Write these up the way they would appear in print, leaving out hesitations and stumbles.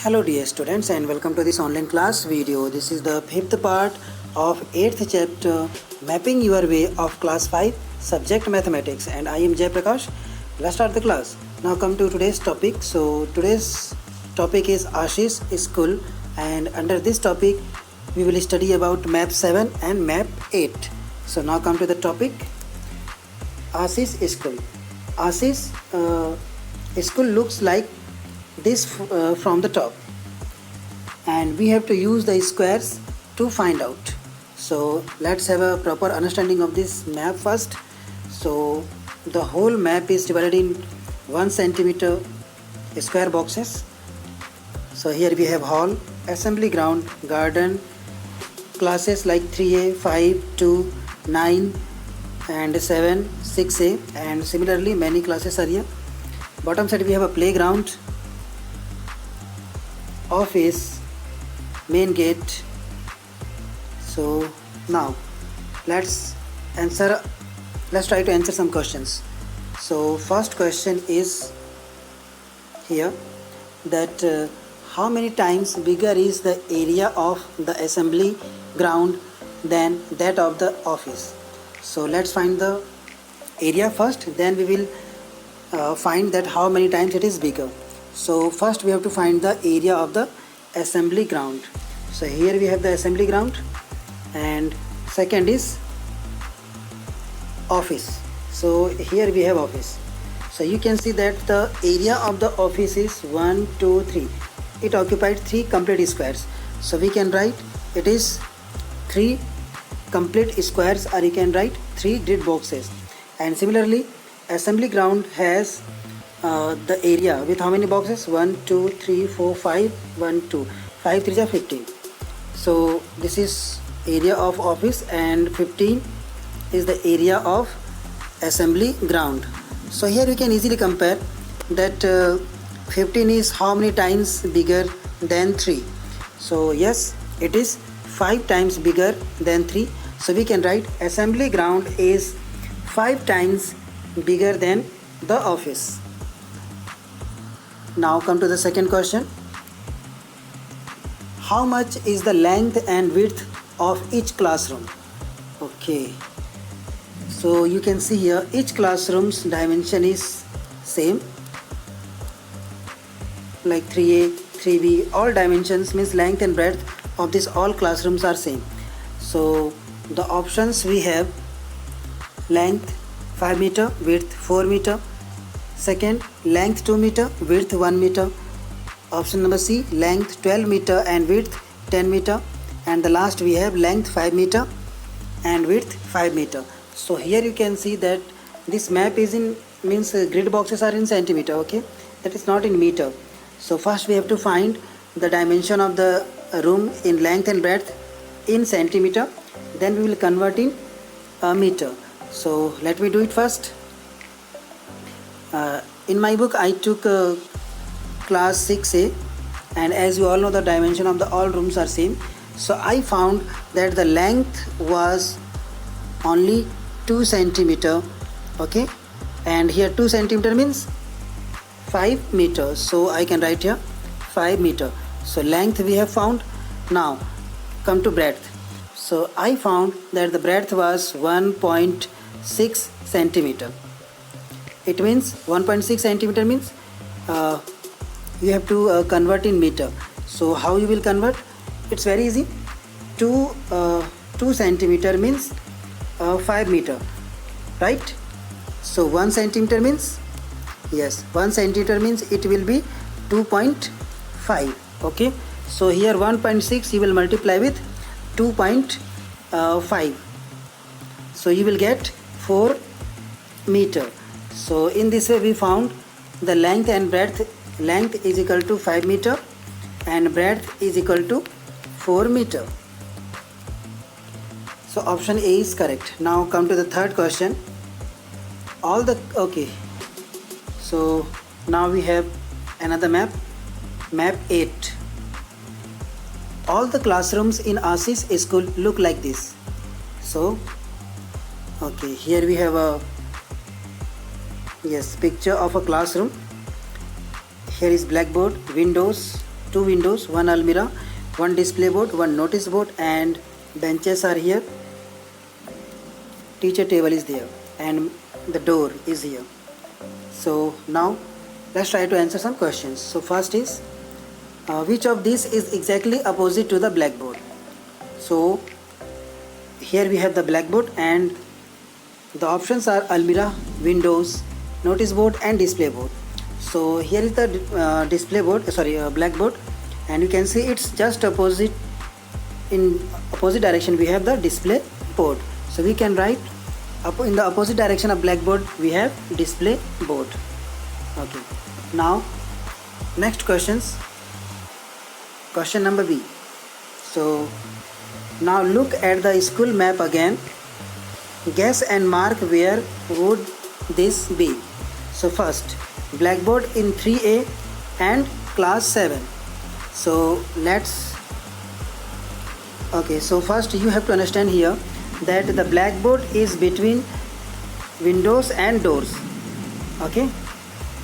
Hello dear students and welcome to this online class video. This is the fifth part of 8th chapter Mapping Your Way of class 5 subject mathematics, and I am Jay Prakash. Let's start the class. Now come to today's topic. So today's topic is Ashish School, and under this topic we will study about map 7 and map 8. So now come to the topic. Ashish School. Ashish School looks like this from the top, and we have to use the squares to find out. So let's have a proper understanding of this map first. So the whole map is divided in 1 centimeter square boxes. So here we have hall, assembly ground, garden, classes like 3A, 5, 2, 9 and 7, 6A, and similarly many classes are here. Bottom side we have a playground, office, main gate. So now let's try to answer some questions. So first question is here that how many times bigger is the area of the assembly ground than that of the office. So let's find the area first, then we will find that how many times it is bigger. So first we have to find the area of the assembly ground. So here we have the assembly ground, and second is office. So here we have office. So you can see that the area of the office is 1, 2, 3. It occupied 3 complete squares. So we can write it is 3 complete squares, or you can write 3 grid boxes. And similarly assembly ground has the area with how many boxes? 1, 2, 3, 4, 5, 1, 2, 5, 3 are 15. So this is area of office, and 15 is the area of assembly ground. So here we can easily compare that 15 is how many times bigger than 3. So yes, it is 5 times bigger than 3. So we can write assembly ground is 5 times bigger than the office. Now come to the second question. How much is the length and width of each classroom? Okay, so you can see here each classroom's dimension is same, like 3A, 3B, all dimensions means length and breadth of this all classrooms are same. So the options we have: length 5 meter, width 4 meter. Second, length 2 meter, width 1 meter. Option number C, length 12 meter and width 10 meter. And the last we have length 5 meter and width 5 meter. So here you can see that this map is in grid boxes are in centimeter, okay, that is not in meter. So first we have to find the dimension of the room in length and breadth in centimeter, then we will convert in meter. So let me do it first. In my book I took class 6A, and as you all know the dimension of the all rooms are same. So I found that the length was only 2 centimeter, okay, and here 2 centimeter means 5 meters. So I can write here 5 meter. So length we have found. Now come to breadth. So I found that the breadth was 1.6 centimeter. It means 1.6 centimeter means you have to convert in meter. So how you will convert? It's very easy. 2 centimeter means 5 meter, right? So 1 centimeter means, yes, 1 centimeter means it will be 2.5. okay, so here 1.6 you will multiply with 2.5, so you will get 4 meter. So in this way we found the length and breadth. Length is equal to 5 meter and breadth is equal to 4 meter. So option A is correct. Now come to the third question. So now we have another map, map 8. All the classrooms in Ashish School look like this. So okay, here we have a picture of a classroom. Here is blackboard, windows, two windows, one almirah, one display board, one notice board, and benches are here. Teacher table is there, and the door is here. So now let's try to answer some questions. So first is which of these is exactly opposite to the blackboard? So here we have the blackboard, and the options are almirah, windows, notice board, and display board. So here is the blackboard, and you can see it's just opposite. In opposite direction we have the display board. So we can write in the opposite direction of blackboard we have display board. Okay. Now next questions. Question number B. So now look at the school map again. Guess and mark where would this be. So first, blackboard in 3A and class 7. So so first you have to understand here that the blackboard is between windows and doors. Okay,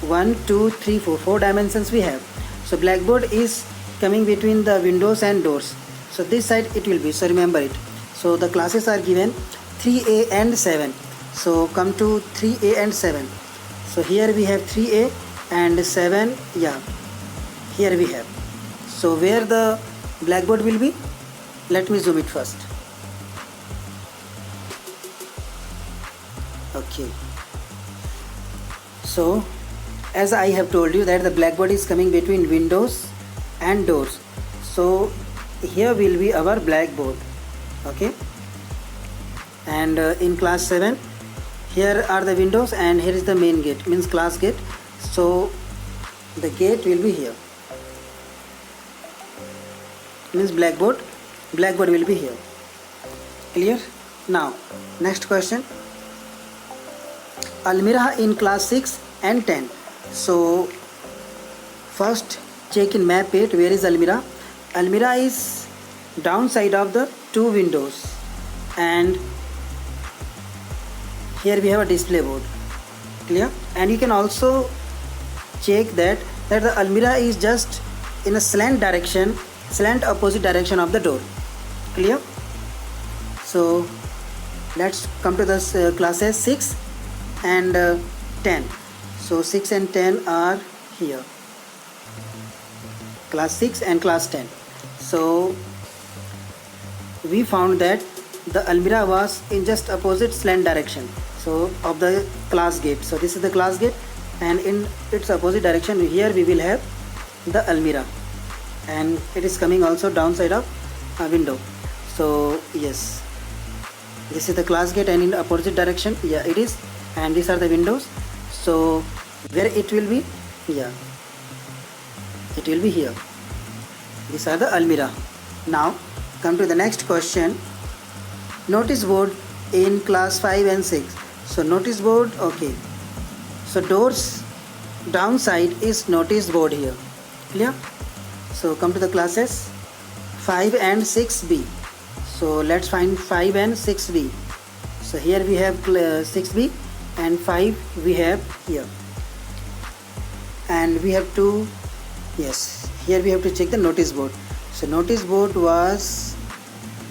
1 2 3 4 dimensions we have. So blackboard is coming between the windows and doors. So this side it will be, so remember it. So the classes are given 3A and 7. So come to 3A and 7. So here we have 3A and 7. Yeah, here we have. So where the blackboard will be, let me zoom it first. Okay, so as I have told you that the blackboard is coming between windows and doors. So here will be our blackboard. Okay, and in class 7 here are the windows, and here is the main gate, means class gate. So the gate will be here, means blackboard will be here. Clear? Now next question, almirah in class 6 and 10. So first check in map 8, where is almirah. Almirah is downside of the two windows, and here we have a display board. Clear? And you can also check that the almirah is just in a slant opposite direction of the door. Clear? So let's come to this classes 6 and 10. So 6 and 10 are here, class 6 and class 10. So we found that the almirah was in just opposite slant direction, so of the class gate. So this is the class gate, and in its opposite direction here we will have the almirah, and it is coming also downside of a window. So yes, this is the class gate, and in opposite direction, yeah, it is, and these are the windows. So where it will be, yeah, it will be here. These are the almirah. Now come to the next question, notice board in class 5 and 6. So notice board, okay, so doors downside is notice board here. Clear? So come to the classes 5 and 6B. So let's find 5 and 6B. So here we have 6B, and 5 we have here, and we have to, yes, here we have to check the notice board. So notice board was,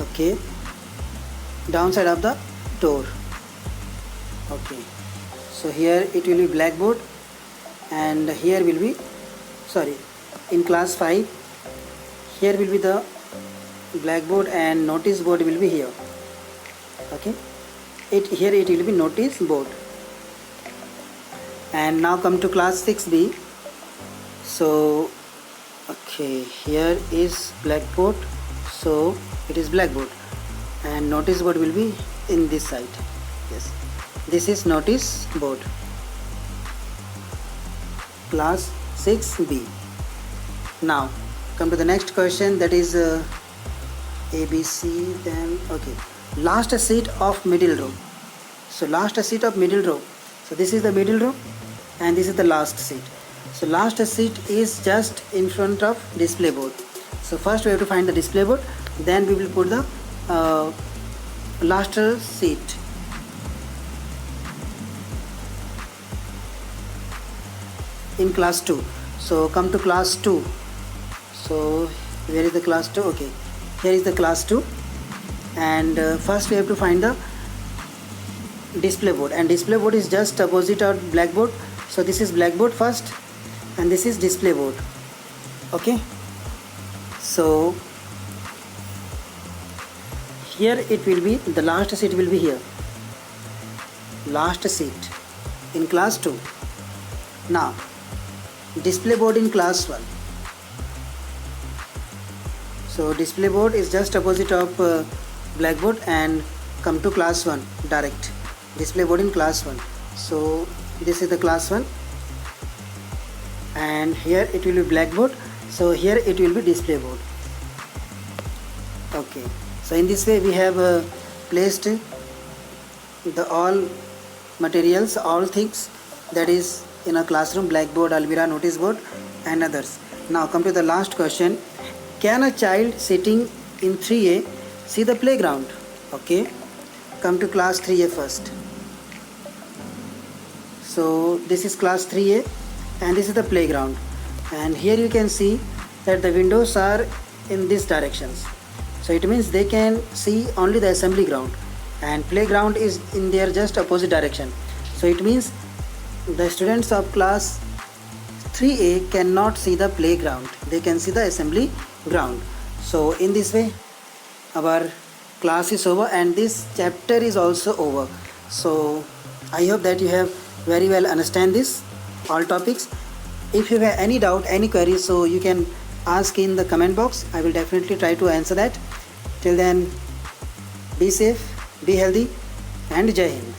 okay, downside of the door. Okay, so here it will be blackboard, and here will be, sorry, in class 5 here will be the blackboard, and notice board will be here. Okay, here it will be notice board. And now come to class 6B. So okay, here is blackboard, so it is blackboard, and notice board will be in this side. Yes, this is notice board, class 6B. Now come to the next question, that is ABC. Then okay, last seat of middle row. So last seat of middle row, so this is the middle row, and this is the last seat. So last seat is just in front of display board. So first we have to find the display board, then we will put the last seat. In class 2. So come to class 2. So where is the class 2? Okay, here is the class 2, and first we have to find the display board, and display board is just opposite of blackboard. So this is blackboard first and this is display board. Okay, so here it will be, the last seat will be here, last seat in class 2. Now display board in class 1. So display board is just opposite of blackboard, and come to class 1 direct. Display board in class 1. So this is the class 1, and here it will be blackboard, so here it will be display board. Okay, so in this way we have placed the all materials, all things that is in a classroom: blackboard, almirah, notice board and others. Now come to the last question. Can a child sitting in 3A see the playground? Okay, come to class 3A first. So this is class 3A and this is the playground, and here you can see that the windows are in these directions. So it means they can see only the assembly ground, and playground is in their just opposite direction. So it means the students of class 3A cannot see the playground, they can see the assembly ground. So in this way our class is over and this chapter is also over. So I hope that you have very well understand this all topics. If you have any doubt, any queries, so you can ask in the comment box. I will definitely try to answer that. Till then, be safe, be healthy, and Jai Hind.